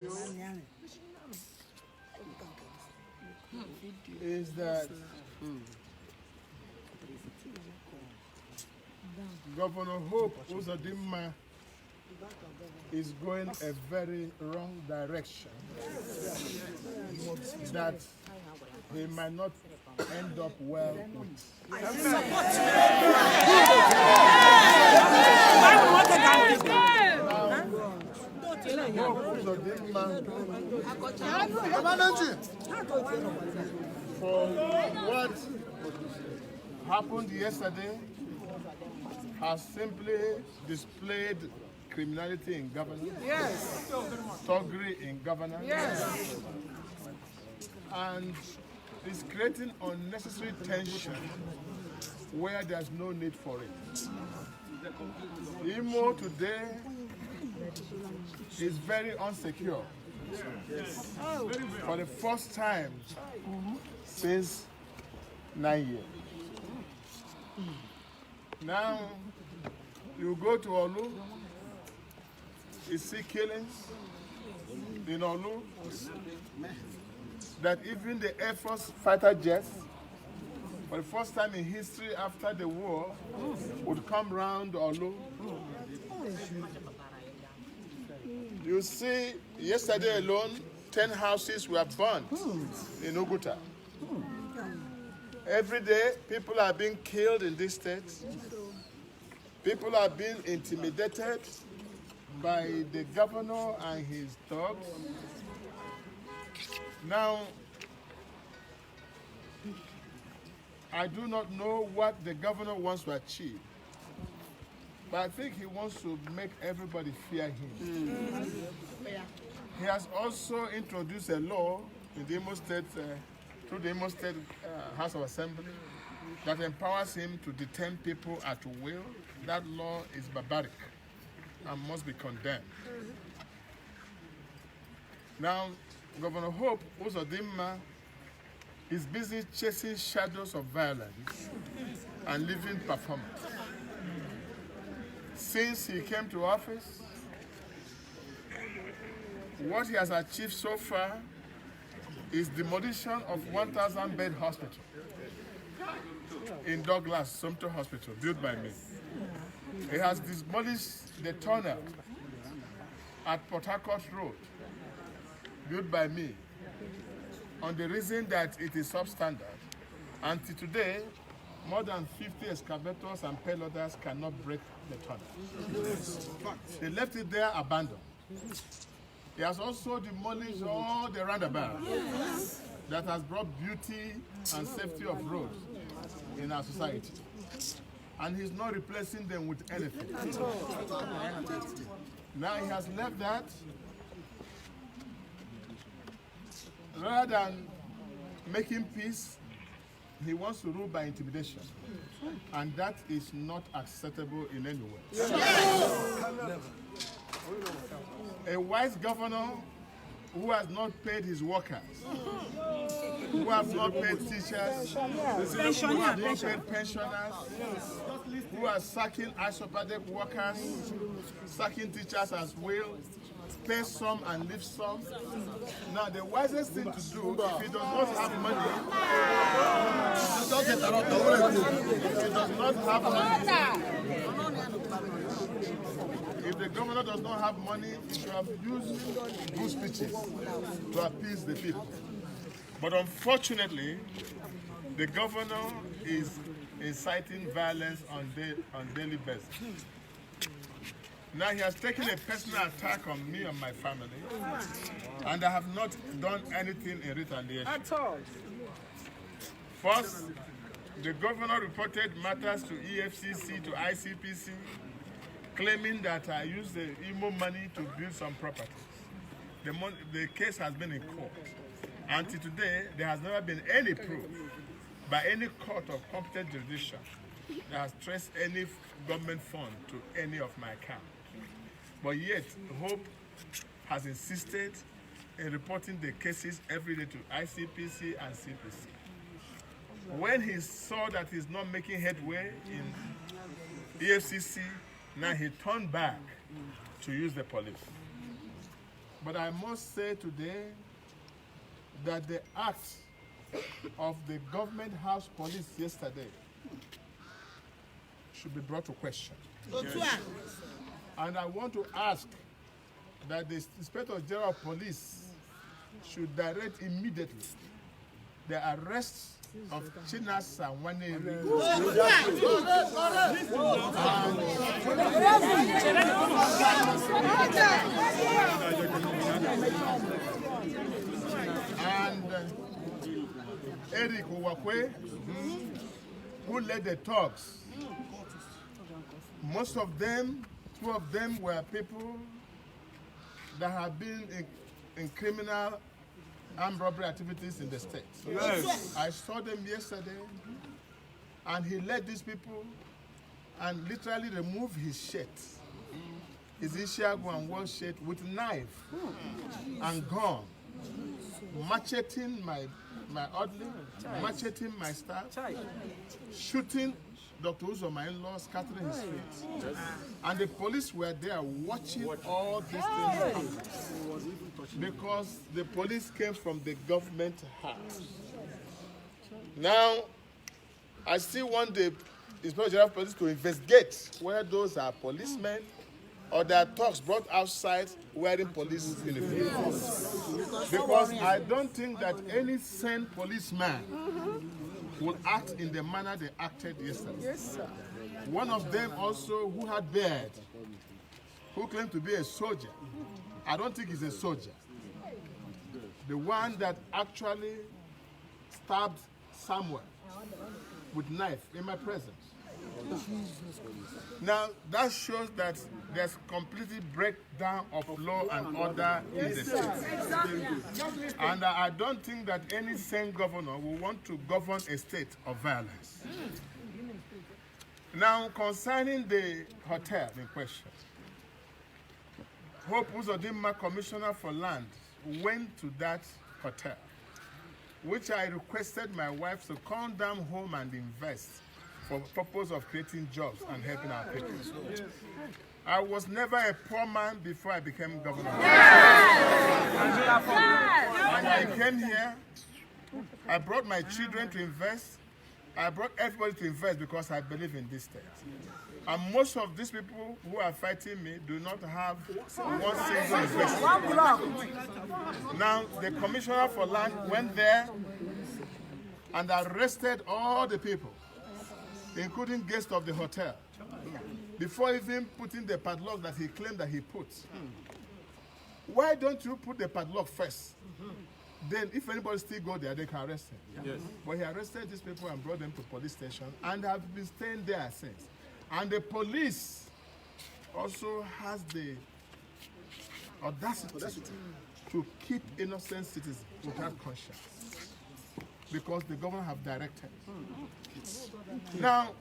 is that Governor Hope Uzodinma is going a very wrong direction that he might not end up well with. For what happened yesterday has simply displayed criminality in governance, thuggery in governance, and is creating unnecessary tension where there's no need for it. Imo today is very insecure for the first time since 9 years. Now, you go to Olu, you see killings in Olu, that even the Air Force fighter jets, for the first time in history after the war, would come round Olu. You see, yesterday alone, 10 houses were burned in Oguta. Every day, people are being killed in this state. People are being intimidated by the governor and his thugs. Now, I do not know what the governor wants to achieve, but I think he wants to make everybody fear him. He has also introduced a law in the Imo State, through the Imo State House of Assembly, that empowers him to detain people at will. That law is barbaric and must be condemned. Now, Governor Hope Uzodinma is busy chasing shadows of violence and living performance. Since he came to office, what he has achieved so far is demolition of 1,000-bed hospital in Douglas, Sumter Hospital, built by me. He has demolished the tunnel at Port Harcourt Road, built by me, on the reason that it is substandard. Until today, more than 50 excavators and payloaders cannot break the tunnel. They left it there abandoned. He has also demolished all the roundabouts that has brought beauty and safety of roads in our society. And he's not replacing them with anything. Now he has left that. Rather than making peace, he wants to rule by intimidation. And that is not acceptable in any way. A wise governor who has not paid his workers, who has not paid teachers, who has not paid pensioners, who are sacking isopathic workers, sacking teachers as well, pay some and leave some. Now, the wisest thing to do, if he does not have money, if the governor does not have money, he should have used good speeches to appease the people. But unfortunately, the governor is inciting violence on daily basis. Now he has taken a personal attack on me and my family, and I have not done anything in retaliation. At all. First, the governor reported matters to EFCC, to ICPC, claiming that I used the Imo money to build some properties. The case has been in court. Until today, there has never been any proof by any court of competent jurisdiction that has traced any government fund to any of my accounts. But yet, Hope has insisted in reporting the cases every day to ICPC and CPC. When he saw that he's not making headway in EFCC, now he turned back to use the police. But I must say today that the act of the government house police yesterday should be brought to question. Yes. And I want to ask that the Inspector General of Police should direct immediately the arrest of Chinasa Waneri and Eric Uwakwe, who led the talks. Most of them, 2 of them were people that have been in criminal armed robbery activities in the state. Yes. I saw them yesterday, and he led these people and literally removed his shirt, his Ishiago and one shirt, with knife and gun, macheting my orderly, macheting my staff, shooting Dr. Uzo, my in-law, scattering his feet. And the police were there watching all these things happen. Because the police came from the government house. Now, I still want the Inspector General of Police to investigate whether those are policemen or their talks brought outside wearing police uniforms. Because I don't think that any sane policeman will act in the manner they acted yesterday. Yes, sir. One of them also, who had beard, who claimed to be a soldier. I don't think he's a soldier. The one that actually stabbed Samuel with knife in my presence. Now, that shows that there's completely breakdown of law and order in the state. And I don't think that any sane governor will want to govern a state of violence. Now, concerning the hotel in question, Hope Uzodinma, Commissioner for Land, went to that hotel, which I requested my wife to come down home and invest for the purpose of creating jobs and helping our people. I was never a poor man before I became governor. And I came here, I brought my children to invest, I brought everybody to invest because I believe in this state. And most of these people who are fighting me do not have one single investment. Now, the Commissioner for Land went there and arrested all the people, including guests of the hotel, before even putting the padlock that he claimed that he put. Why don't you put the padlock first? Then if anybody still go there, they can arrest him. Yes. But he arrested these people and brought them to police station and have been staying there since. And the police also has the audacity to keep innocent citizens without conscience, because the government have directed. Now,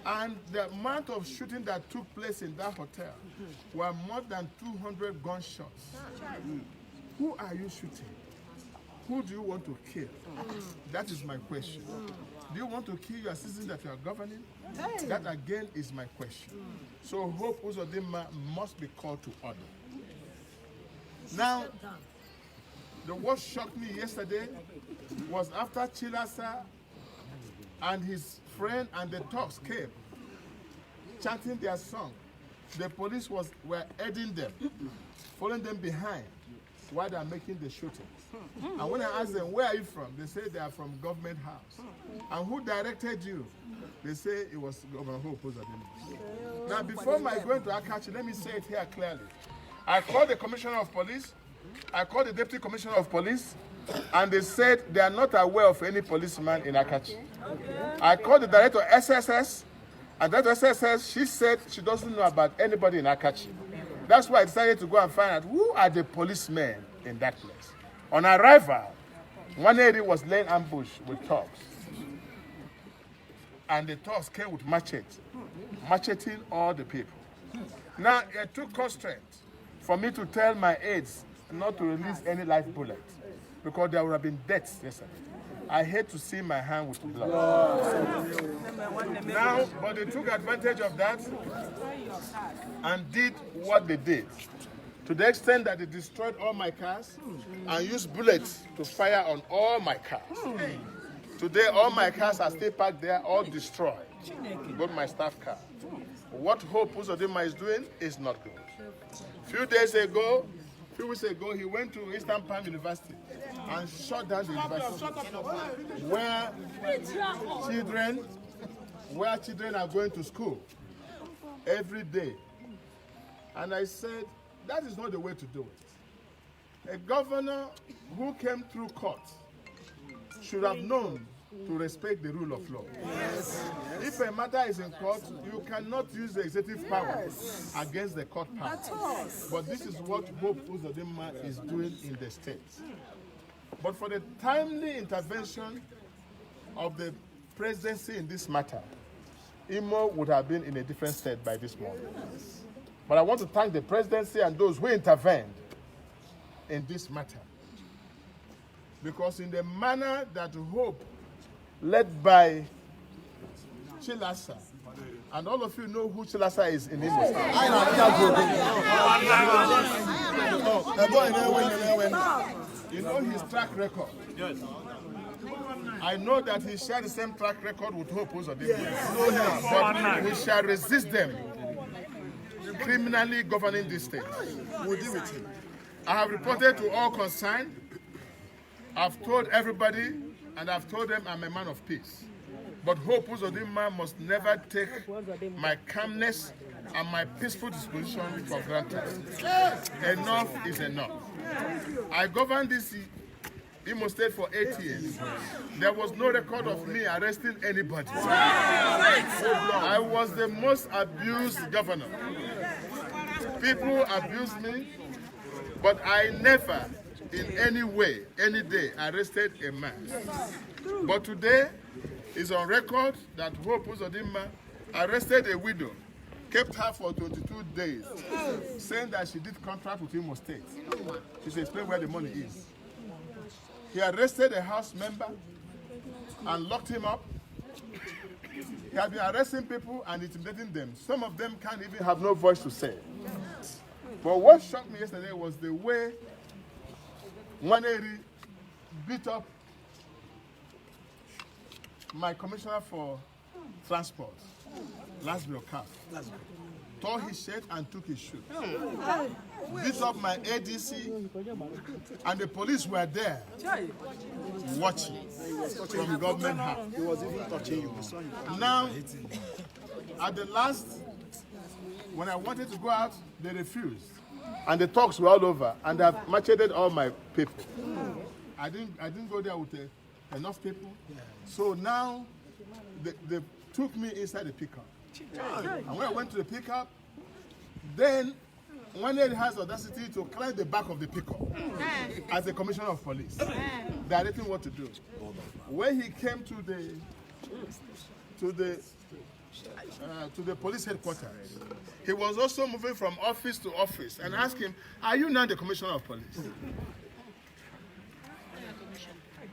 and the amount of shooting that took place in that hotel were more than 200 gunshots. Who are you shooting? Who do you want to kill? That is my question. Do you want to kill your citizens that you are governing? That again is my question. So Hope Uzodinma must be called to order. Now, what shocked me yesterday was after Chilasa and his friend and the talks came, chanting their song, the police were aiding them, following them behind while they are making the shooting. And when I asked them, where are you from? They say they are from government house. And who directed you? They say it was Governor Hope Uzodinma. Now, before my going to Akachi, let me say it here clearly. I called the Commissioner of Police, I called the Deputy Commissioner of Police, and they said they are not aware of any policeman in Akachi. I called the Director of SSS, and Director of SSS, she said she doesn't know about anybody in Akachi. That's why I decided to go and find out who are the policemen in that place. On arrival, one area was laying ambush with thugs. And the thugs came with machetes, macheting all the people. Now, it took constraint for me to tell my aides not to release any live bullet, because there would have been deaths yesterday. I hate to see my hand with blood. Now, but they took advantage of that and did what they did. to the extent that they destroyed all my cars and used bullets to fire on all my cars. Today, all my cars are still parked there, all destroyed. Both my staff car. What Hope Uzodinma is doing is not good. Few weeks ago, he went to Eastern Palm University and shut down the university where children are going to school every day. And I said, that is not the way to do it. A governor who came through court should have known to respect the rule of law. Yes. If a matter is in court, you cannot use the executive power against the court power. But this is what Hope Uzodinma is doing in the state. But for the timely intervention of the presidency in this matter, Imo would have been in a different state by this morning. But I want to thank the presidency and those who intervened in this matter. Because in the manner that Hope, led by Chilasa, and all of you know who Chilasa is in Imo State. You know his track record. Yes. I know that he shared the same track record with Hope Uzodinma. Yes. But we shall resist them criminally governing this state. We'll deal with him. I have reported to all concerned. I've told everybody, and I've told them I'm a man of peace. But Hope Uzodinma must never take my calmness and my peaceful disposition for granted. Enough is enough. I governed this Imo State for 8 years. There was no record of me arresting anybody. I was the most abused governor. People abused me, but I never in any way, any day, arrested a man. But today, it's on record that Hope Uzodinma arrested a widow, kept her for 22 days, saying that she did contract with Imo State. She should explain where the money is. He arrested a house member and locked him up. He had been arresting people and intimidating them. Some of them can't even have no voice to say. But what shocked me yesterday was the way Nwaneri beat up my commissioner for transport, Lasbro Cap, tore his shirt and took his shoe. Beat up my ADC, and the police were there watching from government house. He was even touching you. Now, at the last, when I wanted to go out, they refused. And the talks were all over, and I've macheted all my people. I didn't go there with enough people. So now they took me inside the pickup. And when I went to the pickup, then one lady has audacity to climb the back of the pickup as the commissioner of police, directing what to do. When he came to the police headquarters, he was also moving from office to office and asked him, "Are you now the commissioner of police?"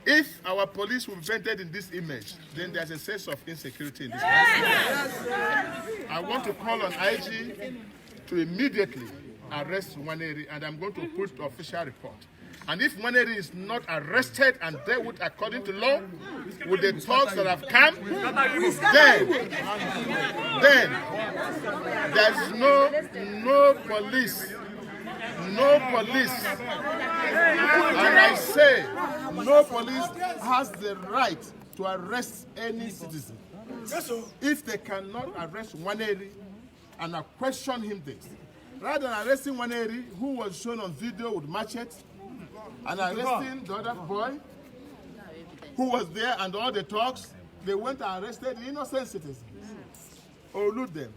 If our police will be painted in this image, then there's a sense of insecurity in this country. I want to call on IG to immediately arrest Nwaneri, and I'm going to put the official report. And if Nwaneri is not arrested and dealt with according to law, with the talks that have come, then there's no police. No police. And I say, no police has the right to arrest any citizen. If they cannot arrest Nwaneri and question him this, rather than arresting Nwaneri, who was shown on video with machete, and arresting the other boy who was there and all the talks, they went and arrested innocent citizens or loot them.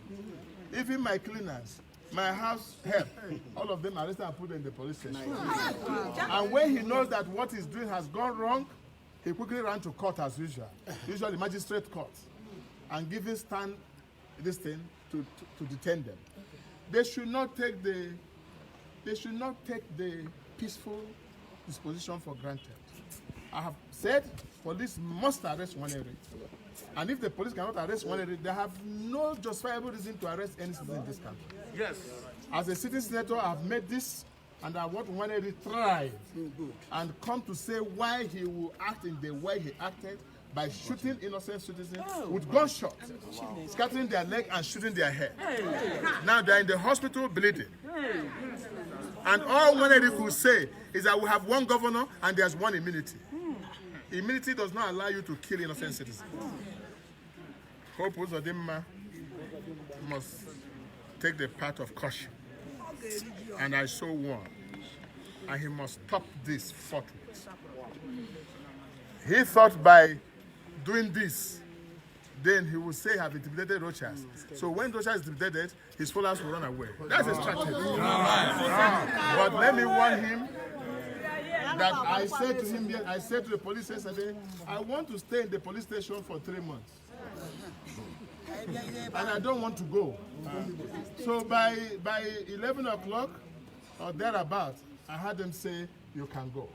Even my cleaners, my house help, all of them arrested and put in the police station. And when he knows that what he's doing has gone wrong, he quickly ran to court as usual, usually magistrate court, and giving stand this thing to detain them. They should not take the peaceful disposition for granted. I have said police must arrest Nwaneri. And if the police cannot arrest Nwaneri, they have no justifiable reason to arrest any citizen in this country. Yes. As a sitting senator, I've made this, and I want to try and come to say why he will act in the way he acted by shooting innocent citizens with gunshots, scattering their leg and shooting their head. Now they're in the hospital bleeding. And all Wanedi could say is that we have one governor and there's one immunity. Immunity does not allow you to kill innocent citizens. Hope Uzodimma must take the path of caution. And I so warn. And he must stop this forthwith. He thought by doing this, then he would say have intimidated Rochas. So when Rochas is intimidated, his followers will run away. That's a strategy. But let me warn him that I said to him, I said to the police yesterday, I want to stay in the police station for 3 months. And I don't want to go. So by 11 o'clock or thereabout, I had them say, you can go.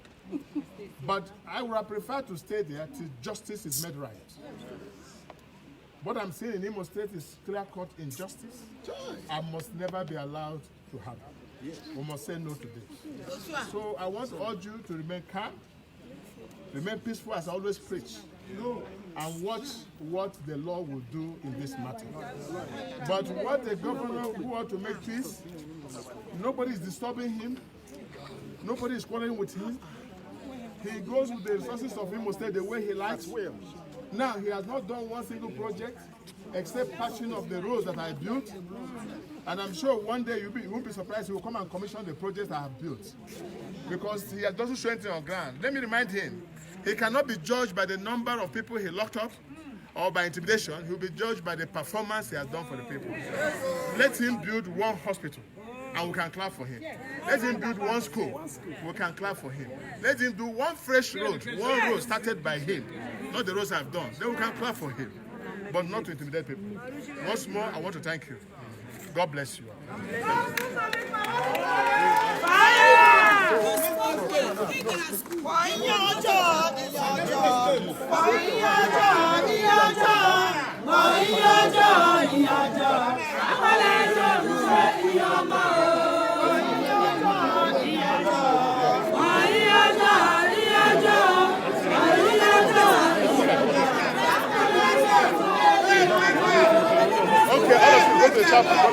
But I would have preferred to stay there till justice is made right. What I'm seeing in Imo State is clear-cut injustice. I must never be allowed to happen. We must say no to this. So I want to urge you to remain calm, remain peaceful as I always preach, and watch what the law will do in this matter. But what the governor who wants to make peace, nobody is disturbing him, nobody is quarreling with him. He goes with the resources of Imo State the way he likes. Now, he has not done one single project except patching of the roads that I built. And I'm sure one day you won't be surprised he will come and commission the projects that I have built. Because he doesn't show anything on ground. Let me remind him, he cannot be judged by the number of people he locked up or by intimidation. He will be judged by the performance he has done for the people. Let him build one hospital, and we can clap for him. Let him build one school, we can clap for him. Let him do one fresh road, one road started by him, not the roads I've done. Then we can clap for him, but not to intimidate people. Once more, I want to thank you. God bless you. Okay, all of you go to the chapel.